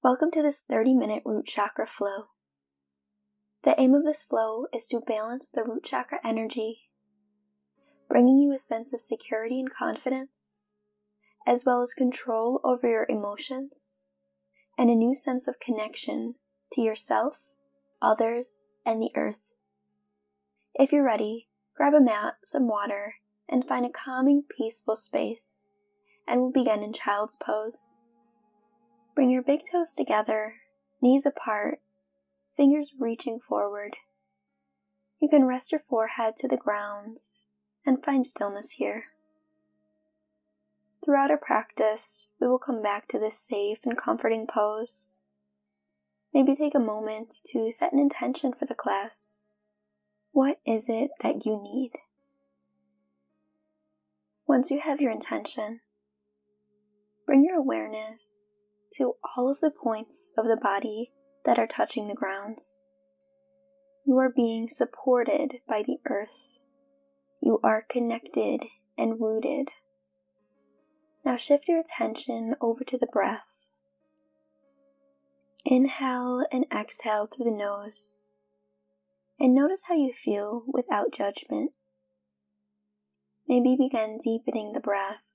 Welcome to this 30-minute root chakra flow. The aim of this flow is to balance the root chakra energy, bringing you a sense of security and confidence, as well as control over your emotions, and a new sense of connection to yourself, others, and the earth. If you're ready, grab a mat, some water, and find a calming, peaceful space, and we'll begin in child's pose. Bring your big toes together, knees apart, fingers reaching forward. You can rest your forehead to the ground and find stillness here. Throughout our practice, we will come back to this safe and comforting pose. Maybe take a moment to set an intention for the class. What is it that you need? Once you have your intention, bring your awareness to all of the points of the body that are touching the ground. You are being supported by the earth. You are connected and rooted. Now shift your attention over to the breath. Inhale and exhale through the nose. And notice how you feel without judgment. Maybe begin deepening the breath,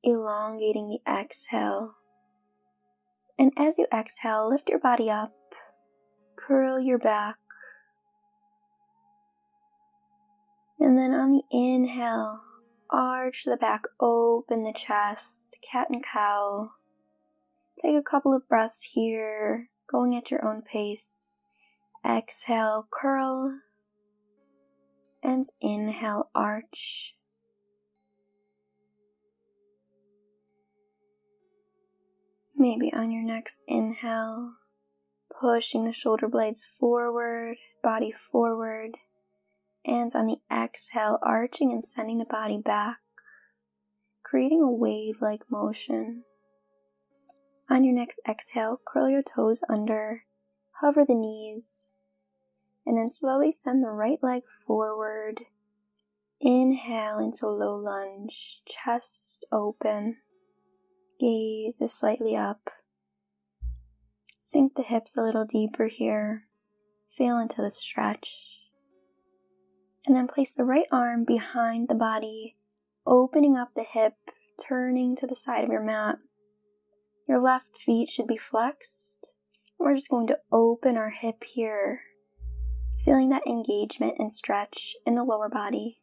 elongating the exhale. And as you exhale, lift your body up, curl your back. And then on the inhale, arch the back, open the chest, cat and cow. Take a couple of breaths here, going at your own pace. Exhale, curl, and inhale, arch. Maybe on your next inhale, pushing the shoulder blades forward, body forward, and on the exhale, arching and sending the body back, creating a wave-like motion. On your next exhale, curl your toes under, hover the knees, and then slowly send the right leg forward. Inhale into low lunge, chest open. Gaze is slightly up. Sink the hips a little deeper here. Feel into the stretch. And then place the right arm behind the body, opening up the hip, turning to the side of your mat. Your left feet should be flexed. We're just going to open our hip here, feeling that engagement and stretch in the lower body.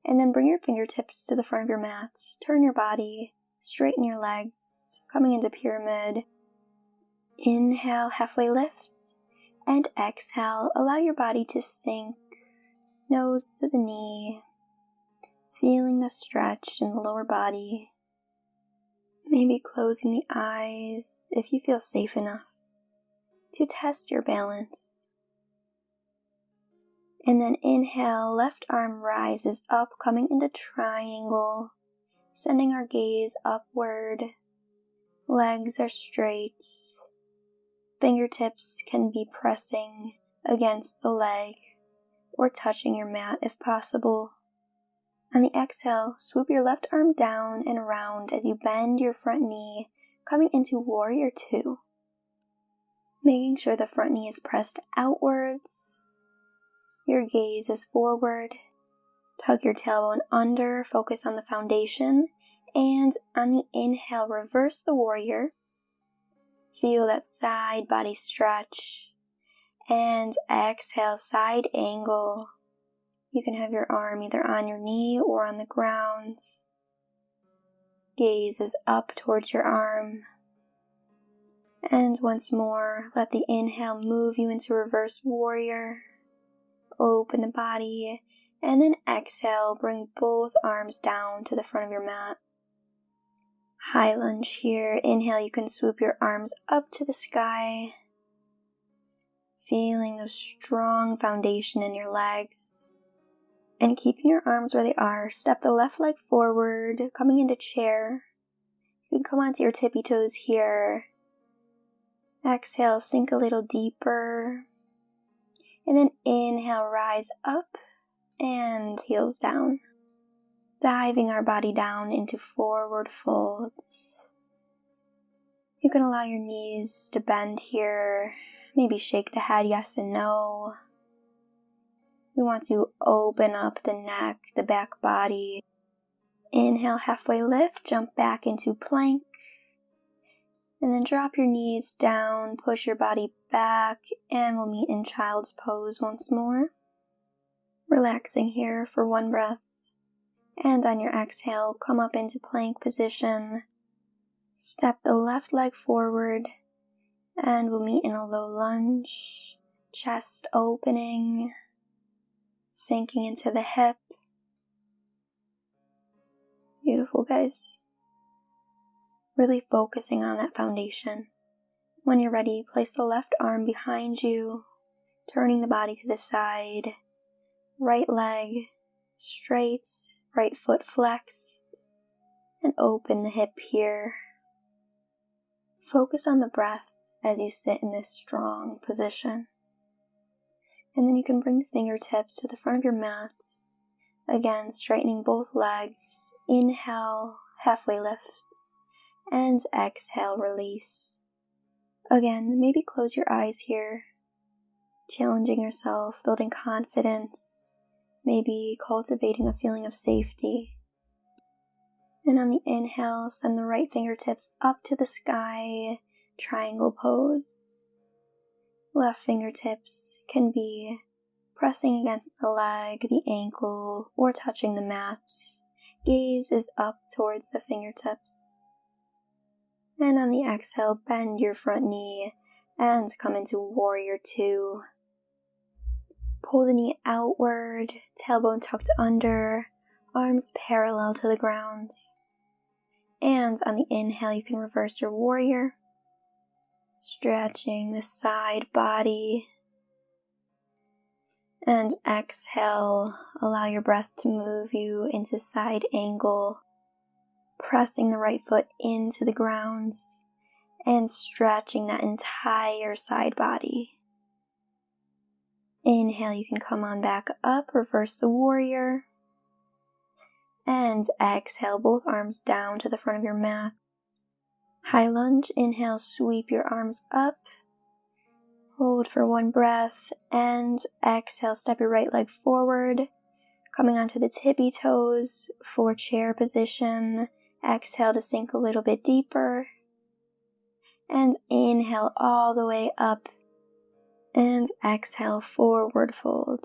And then bring your fingertips to the front of your mat. Turn your body. Straighten your legs, coming into pyramid. Inhale, halfway lift, and exhale, allow your body to sink, nose to the knee, feeling the stretch in the lower body. Maybe closing the eyes if you feel safe enough to test your balance. And then inhale, left arm rises up, coming into triangle. Sending our gaze upward, legs are straight, fingertips can be pressing against the leg or touching your mat if possible. On the exhale, swoop your left arm down and around as you bend your front knee, coming into warrior two. Making sure the front knee is pressed outwards, your gaze is forward. Tug your tailbone under, focus on the foundation, and on the inhale, reverse the warrior. Feel that side body stretch, and exhale, side angle. You can have your arm either on your knee or on the ground. Gaze is up towards your arm. And once more, let the inhale move you into reverse warrior. Open the body. And then exhale, bring both arms down to the front of your mat. High lunge here. Inhale, you can swoop your arms up to the sky. Feeling the strong foundation in your legs. And keeping your arms where they are, step the left leg forward, coming into chair. You can come onto your tippy toes here. Exhale, sink a little deeper. And then inhale, rise up. And heels down, diving our body down into forward folds. You can allow your knees to bend here, maybe shake the head yes and no. We want to open up the neck, the back body. Inhale, halfway lift, jump back into plank. And then drop your knees down, push your body back, and we'll meet in child's pose once more. Relaxing here for one breath. And on your exhale, come up into plank position. Step the left leg forward, and we'll meet in a low lunge. Chest opening, sinking into the hip. Beautiful, guys. Really focusing on that foundation. When you're ready, place the left arm behind you, turning the body to the side. Right leg straight, right foot flexed, and open the hip here. Focus on the breath as you sit in this strong position. And then you can bring the fingertips to the front of your mat. Again, straightening both legs. Inhale, halfway lift. And exhale, release. Again, maybe close your eyes here. Challenging yourself, building confidence. Maybe cultivating a feeling of safety. And on the inhale, send the right fingertips up to the sky, triangle pose. Left fingertips can be pressing against the leg, the ankle, or touching the mat. Gaze is up towards the fingertips. And on the exhale, bend your front knee and come into warrior two. Pull the knee outward, tailbone tucked under, arms parallel to the ground. And on the inhale, you can reverse your warrior, stretching the side body. And exhale, allow your breath to move you into side angle, pressing the right foot into the ground and stretching that entire side body. Inhale, you can come on back up, reverse the warrior. And exhale, both arms down to the front of your mat. High lunge, inhale, sweep your arms up. Hold for one breath, and exhale, step your right leg forward, coming onto the tippy toes for chair position. Exhale to sink a little bit deeper, and inhale all the way up, and exhale, forward fold.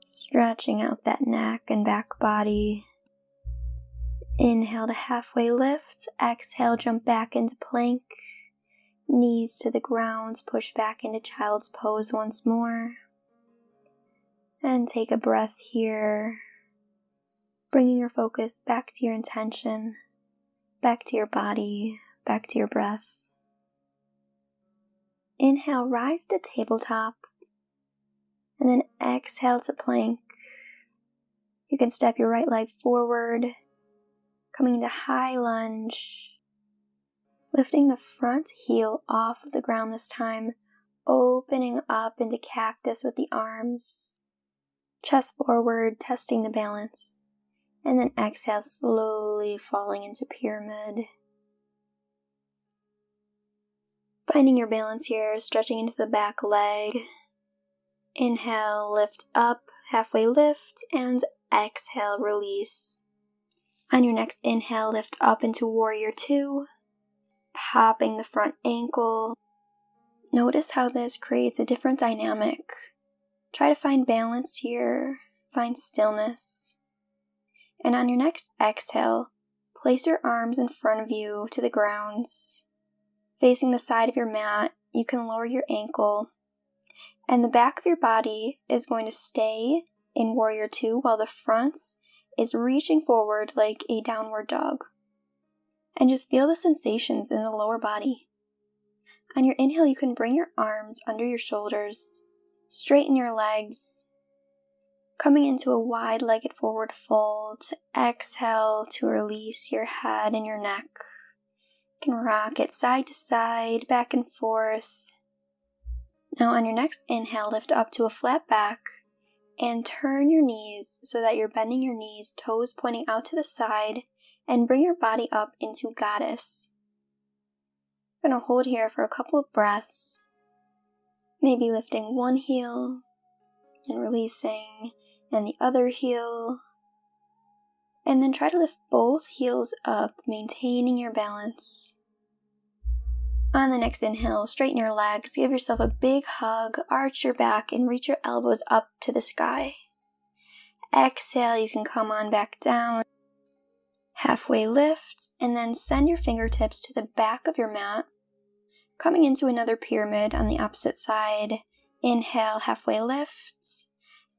Stretching out that neck and back body. Inhale to halfway lift, exhale, jump back into plank. Knees to the ground, push back into child's pose once more. And take a breath here, bringing your focus back to your intention, back to your body, back to your breath. Inhale, rise to tabletop, and then exhale to plank. You can step your right leg forward, coming into high lunge. Lifting the front heel off of the ground this time, opening up into cactus with the arms. Chest forward, testing the balance. And then exhale, slowly falling into pyramid. Finding your balance here, stretching into the back leg. Inhale, lift up, halfway lift, and exhale, release. On your next inhale, lift up into warrior two. Popping the front ankle. Notice how this creates a different dynamic. Try to find balance here, find stillness. And on your next exhale, place your arms in front of you to the ground. Facing the side of your mat, you can lower your ankle. And the back of your body is going to stay in warrior two while the front is reaching forward like a downward dog. And just feel the sensations in the lower body. On your inhale, you can bring your arms under your shoulders, straighten your legs, coming into a wide-legged forward fold. Exhale to release your head and your neck. You can rock it side to side, back and forth. Now on your next inhale, lift up to a flat back and turn your knees so that you're bending your knees, toes pointing out to the side, and bring your body up into goddess. I'm going to hold here for a couple of breaths, maybe lifting one heel and releasing, and the other heel. And then try to lift both heels up, maintaining your balance. On the next inhale, straighten your legs, give yourself a big hug, arch your back, and reach your elbows up to the sky. Exhale, you can come on back down. Halfway lift, and then send your fingertips to the back of your mat, coming into another pyramid on the opposite side. Inhale, halfway lift.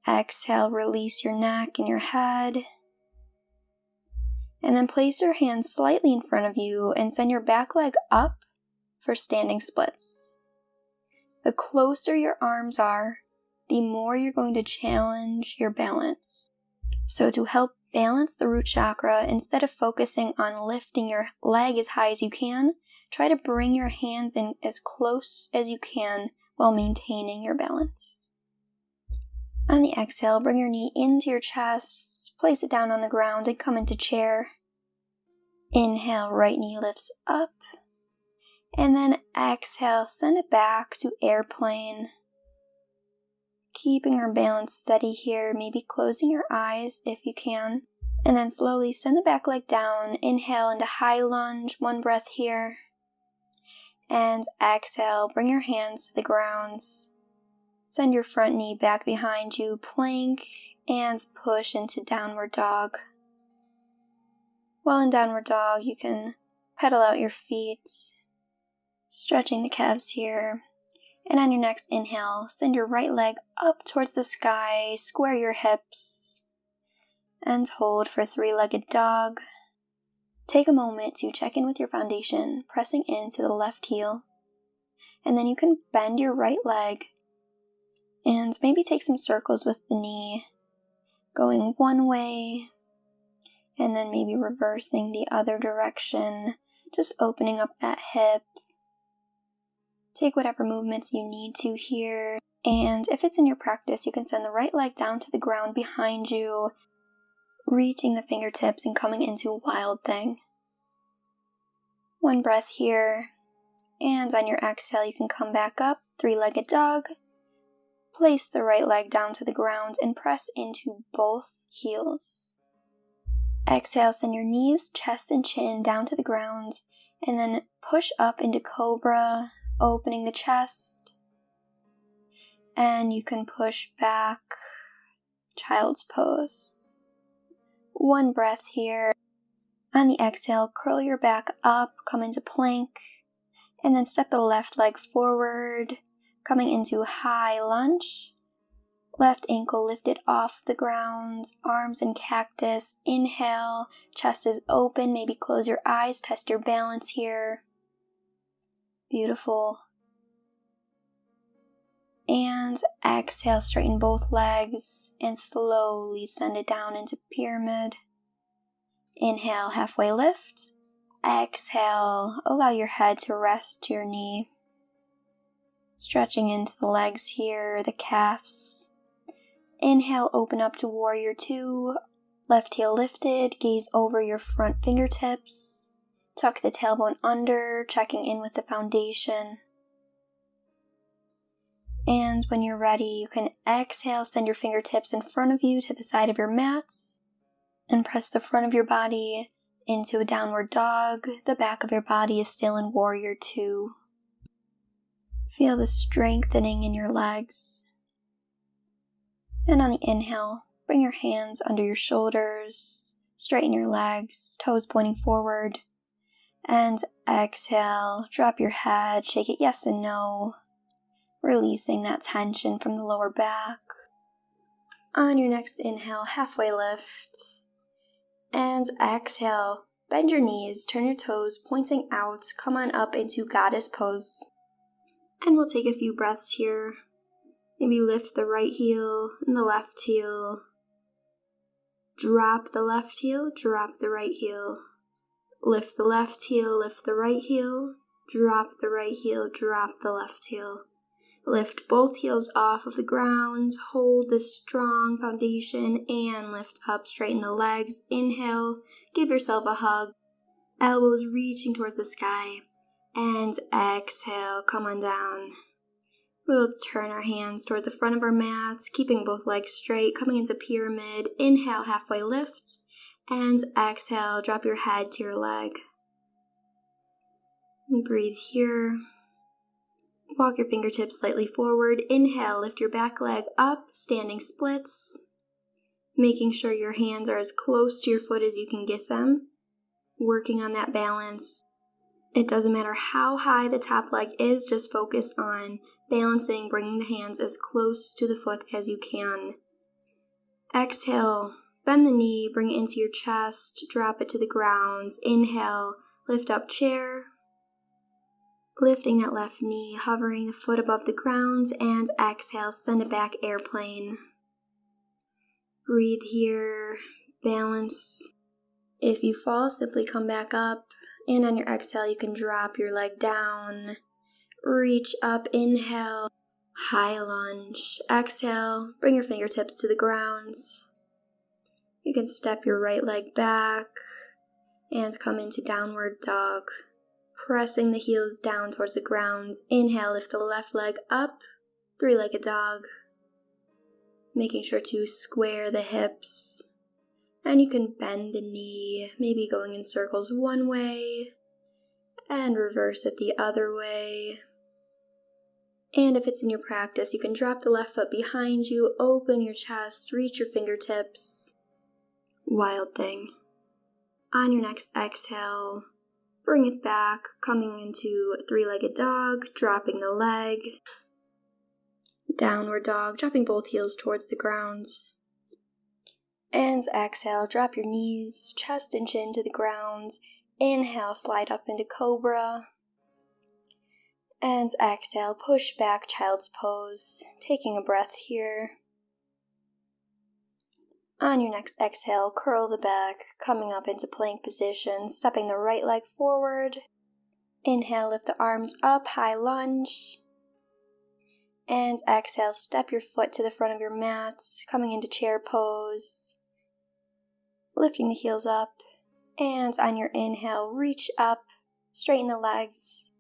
Exhale, release your neck and your head. And then place your hands slightly in front of you and send your back leg up for standing splits. The closer your arms are, the more you're going to challenge your balance. So to help balance the root chakra, instead of focusing on lifting your leg as high as you can, try to bring your hands in as close as you can while maintaining your balance. On the exhale, bring your knee into your chest, place it down on the ground, and come into chair. Inhale, right knee lifts up. And then exhale, send it back to airplane. Keeping your balance steady here, maybe closing your eyes if you can. And then slowly send the back leg down. Inhale into high lunge, one breath here. And exhale, bring your hands to the ground. Send your front knee back behind you, plank, and push into downward dog. While in downward dog, you can pedal out your feet, stretching the calves here. And on your next inhale, send your right leg up towards the sky, square your hips, and hold for three-legged dog. Take a moment to check in with your foundation, pressing into the left heel. And then you can bend your right leg and maybe take some circles with the knee, going one way, and then maybe reversing the other direction, just opening up that hip. Take whatever movements you need to here, and if it's in your practice, you can send the right leg down to the ground behind you, reaching the fingertips and coming into Wild Thing. One breath here, and on your exhale, you can come back up, three-legged dog. Place the right leg down to the ground and press into both heels. Exhale, send your knees, chest, and chin down to the ground, and then push up into Cobra, opening the chest. And you can push back, Child's Pose. One breath here. On the exhale, curl your back up, come into plank, and then step the left leg forward, coming into high lunge. Left ankle lifted off the ground, arms in cactus. Inhale, chest is open, maybe close your eyes, test your balance here. Beautiful. And exhale, straighten both legs and slowly send it down into pyramid. Inhale, halfway lift. Exhale, allow your head to rest to your knee. Stretching into the legs here, the calves. Inhale, open up to Warrior 2. Left heel lifted, gaze over your front fingertips. Tuck the tailbone under, checking in with the foundation. And when you're ready, you can exhale, send your fingertips in front of you to the side of your mats, and press the front of your body into a downward dog. The back of your body is still in Warrior 2. Feel the strengthening in your legs. And on the inhale, bring your hands under your shoulders, straighten your legs, toes pointing forward. And exhale, drop your head, shake it yes and no, releasing that tension from the lower back. On your next inhale, halfway lift. And exhale, bend your knees, turn your toes pointing out, come on up into Goddess Pose. And we'll take a few breaths here. Maybe lift the right heel and the left heel. Drop the left heel, drop the right heel. Lift the left heel, lift the right heel. Drop the right heel, drop the left heel. Lift both heels off of the ground, hold this strong foundation, and lift up, straighten the legs. Inhale, give yourself a hug. Elbows reaching towards the sky. And exhale, come on down. We'll turn our hands toward the front of our mats, keeping both legs straight, coming into pyramid. Inhale, halfway lift. And exhale, drop your head to your leg. And breathe here. Walk your fingertips slightly forward. Inhale, lift your back leg up, standing splits. Making sure your hands are as close to your foot as you can get them. Working on that balance. It doesn't matter how high the top leg is, just focus on balancing, bringing the hands as close to the foot as you can. Exhale, bend the knee, bring it into your chest, drop it to the ground. Inhale, lift up chair. Lifting that left knee, hovering the foot above the ground, and exhale, send it back, airplane. Breathe here, balance. If you fall, simply come back up, and on your exhale, you can drop your leg down. Reach up, inhale, high lunge. Exhale, bring your fingertips to the ground. You can step your right leg back and come into downward dog. Pressing the heels down towards the ground. Inhale, lift the left leg up, three-legged dog. Making sure to square the hips. And you can bend the knee, maybe going in circles one way, and reverse it the other way. And if it's in your practice, you can drop the left foot behind you, open your chest, reach your fingertips. Wild thing. On your next exhale, bring it back, coming into three-legged dog, dropping the leg. Downward dog, dropping both heels towards the ground. And exhale, drop your knees, chest and chin to the ground. Inhale, slide up into cobra. And exhale, push back, child's pose. Taking a breath here. On your next exhale, curl the back, coming up into plank position, stepping the right leg forward. Inhale, lift the arms up, high lunge. And exhale, step your foot to the front of your mat, coming into chair pose. Lifting the heels up. And on your inhale, reach up, straighten the legs.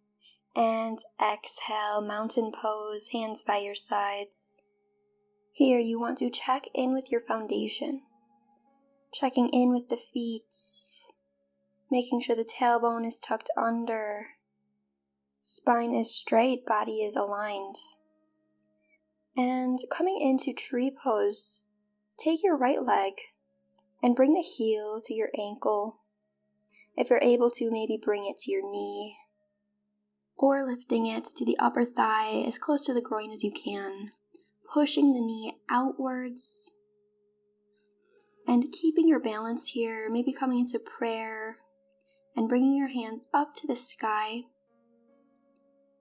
And exhale, mountain pose, hands by your sides. Here you want to check in with your foundation. Checking in with the feet. Making sure the tailbone is tucked under. Spine is straight, body is aligned. And coming into tree pose, take your right leg and bring the heel to your ankle. If you're able to, maybe bring it to your knee. Or lifting it to the upper thigh as close to the groin as you can. Pushing the knee outwards. And keeping your balance here, maybe coming into prayer. And bringing your hands up to the sky.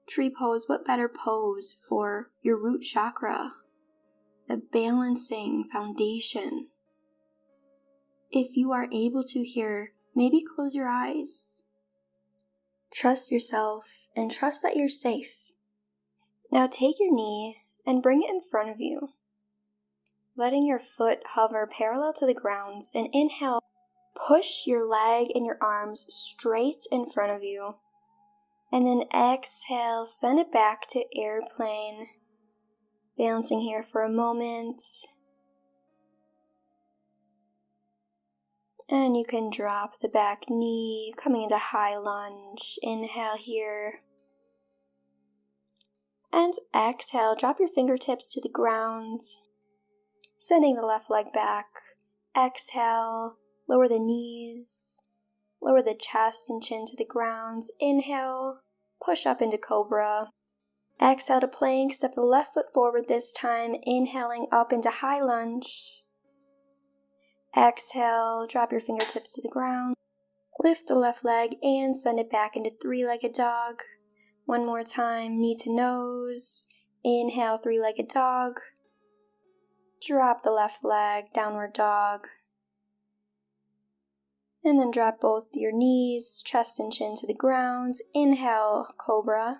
Tree pose, what better pose for your root chakra? The balancing foundation. If you are able to here, maybe close your eyes. Trust yourself and trust that you're safe. Now take your knee and bring it in front of you. Letting your foot hover parallel to the ground, and inhale, push your leg and your arms straight in front of you. And then exhale, send it back to airplane. Balancing here for a moment. And you can drop the back knee, coming into high lunge. Inhale here. And exhale, drop your fingertips to the ground. Sending the left leg back. Exhale, lower the knees. Lower the chest and chin to the ground. Inhale, push up into cobra. Exhale to plank, step the left foot forward this time. Inhaling up into high lunge. Exhale, drop your fingertips to the ground. Lift the left leg and send it back into three-legged dog. One more time, knee to nose. Inhale, three-legged dog. Drop the left leg, downward dog. And then drop both your knees, chest and chin to the ground. Inhale, cobra.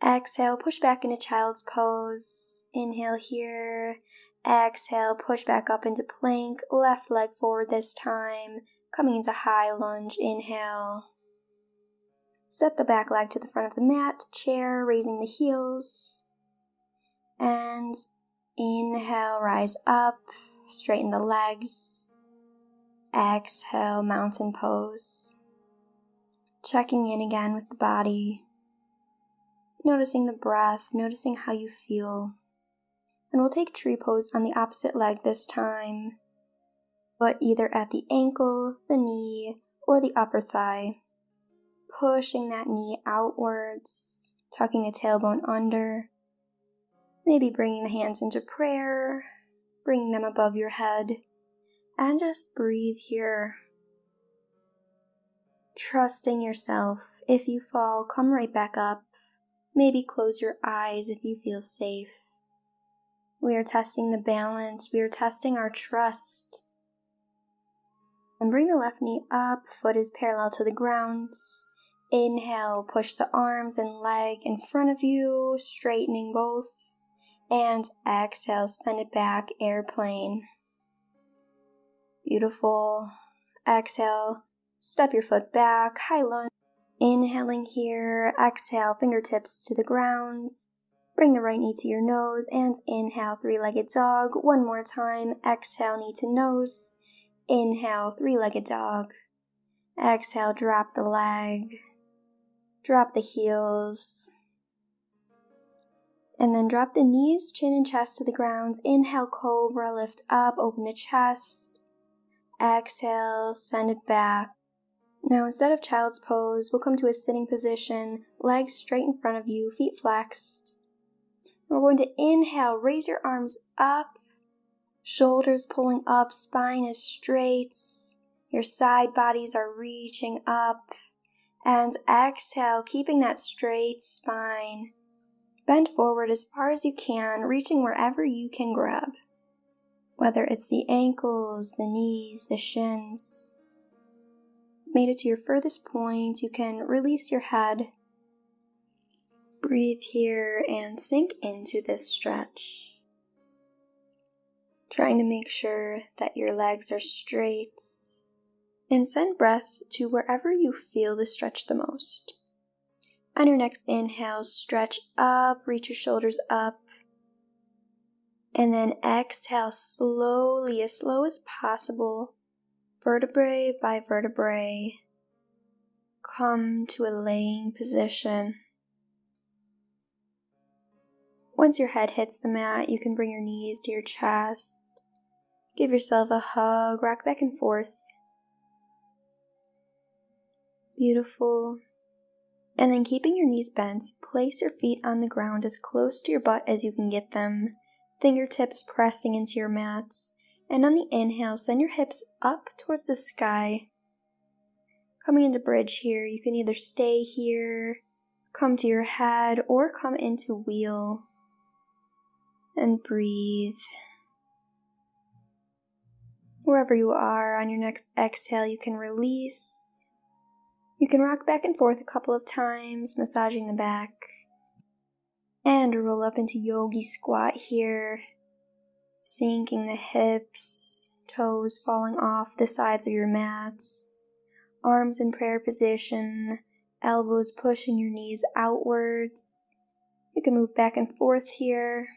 Exhale, push back into child's pose. Inhale here. Exhale, push back up into plank. Left leg forward this time. Coming into high lunge. Inhale. Step the back leg to the front of the mat, chair, raising the heels. And inhale, rise up, straighten the legs. Exhale, mountain pose. Checking in again with the body. Noticing the breath, noticing how you feel. And we'll take tree pose on the opposite leg this time, but either at the ankle, the knee, or the upper thigh. Pushing that knee outwards, tucking the tailbone under, maybe bringing the hands into prayer, bringing them above your head, and just breathe here. Trusting yourself. If you fall, come right back up. Maybe close your eyes if you feel safe. We are testing the balance. We are testing our trust. And bring the left knee up, foot is parallel to the ground. Inhale, push the arms and leg in front of you, straightening both. And exhale, send it back, airplane. Beautiful. Exhale, step your foot back, high lunge. Inhaling here, exhale, fingertips to the ground. Bring the right knee to your nose and inhale, three-legged dog. One more time, exhale, knee to nose. Inhale, three-legged dog. Exhale, drop the leg. Drop the heels. And then drop the knees, chin and chest to the ground. Inhale, cobra, lift up, open the chest. Exhale, send it back. Now instead of child's pose, we'll come to a sitting position, legs straight in front of you, feet flexed. And we're going to inhale, raise your arms up, shoulders pulling up, spine is straight, your side bodies are reaching up. And exhale, keeping that straight spine. Bend forward as far as you can, reaching wherever you can grab. Whether it's the ankles, the knees, the shins. Made it to your furthest point, you can release your head. Breathe here and sink into this stretch. Trying to make sure that your legs are straight. And send breath to wherever you feel the stretch the most. On your next inhale, stretch up, reach your shoulders up. And then exhale slowly, as slow as possible, vertebrae by vertebrae. Come to a laying position. Once your head hits the mat, you can bring your knees to your chest. Give yourself a hug, rock back and forth. Beautiful. And then keeping your knees bent, place your feet on the ground as close to your butt as you can get them, fingertips pressing into your mats. And on the inhale, send your hips up towards the sky. Coming into bridge here, you can either stay here, come to your head, or come into wheel. And breathe. Wherever you are, on your next exhale, you can release. You can rock back and forth a couple of times, massaging the back. And roll up into yogi squat here, sinking the hips, toes falling off the sides of your mats, arms in prayer position, elbows pushing your knees outwards. You can move back and forth here.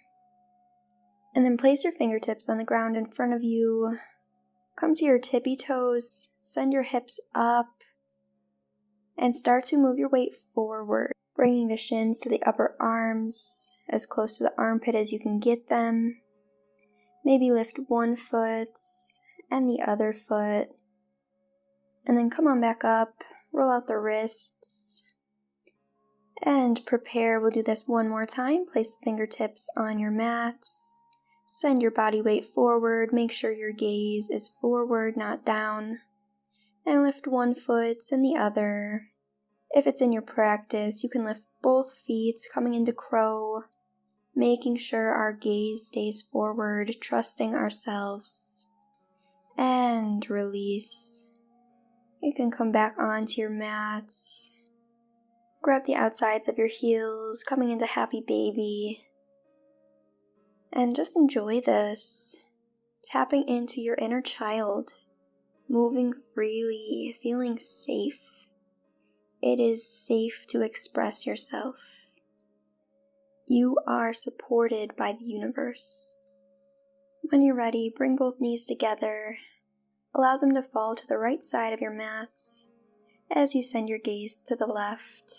And then place your fingertips on the ground in front of you. Come to your tippy toes, send your hips up. And start to move your weight forward, bringing the shins to the upper arms, as close to the armpit as you can get them. Maybe lift one foot and the other foot. And then come on back up, roll out the wrists. And prepare, we'll do this one more time. Place the fingertips on your mats. Send your body weight forward, make sure your gaze is forward, not down. And lift one foot and the other. If it's in your practice, you can lift both feet, coming into crow, making sure our gaze stays forward, trusting ourselves. And release. You can come back onto your mats. Grab the outsides of your heels, coming into happy baby. And just enjoy this. Tapping into your inner child. Moving freely, feeling safe. it is safe to express yourself. You are supported by the universe. When you're ready, bring both knees together. Allow them to fall to the right side of your mat as you send your gaze to the left.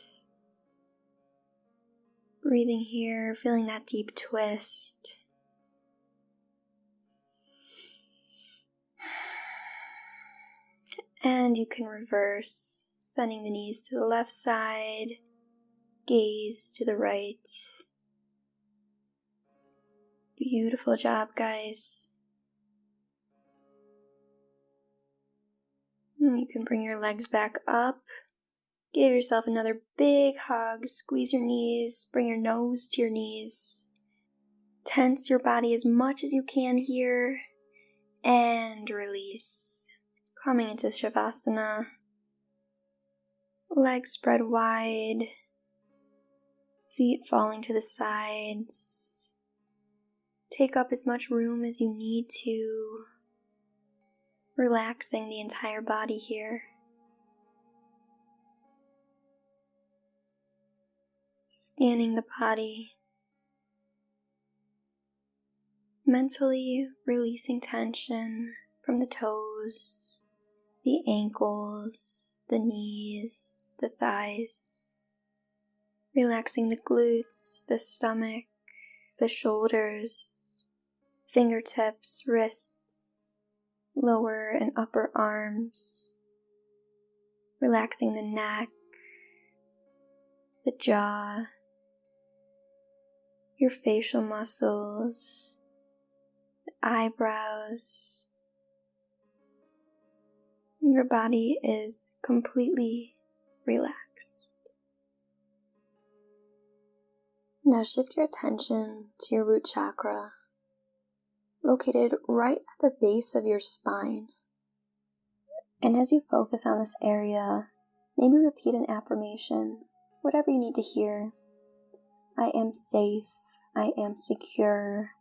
Breathing here, feeling that deep twist. And you can reverse, sending the knees to the left side, gaze to the right. Beautiful job, guys. And you can bring your legs back up. Give yourself another big hug. Squeeze your knees. Bring your nose to your knees. Tense your body as much as you can here. And release. Coming into Shavasana. Legs spread wide. Feet falling to the sides. Take up as much room as you need to. Relaxing the entire body here. Scanning the body. Mentally releasing tension from the toes, the ankles, the knees, the thighs. Relaxing the glutes, the stomach, the shoulders, fingertips, wrists, lower and upper arms. Relaxing the neck, the jaw, your facial muscles, the eyebrows. Your body is completely relaxed. Now shift your attention to your root chakra, located right at the base of your spine. And as you focus on this area, maybe repeat an affirmation, whatever you need to hear. I am safe, I am secure,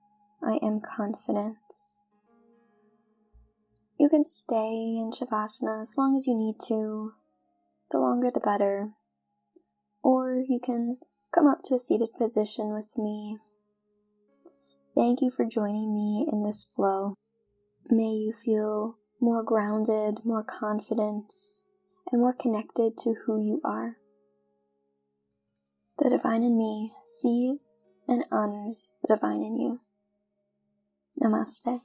I am confident. You can stay in Shavasana as long as you need to, the longer the better. Or you can come up to a seated position with me. Thank you for joining me in this flow. May you feel more grounded, more confident, and more connected to who you are. The divine in me sees and honors the divine in you. Namaste.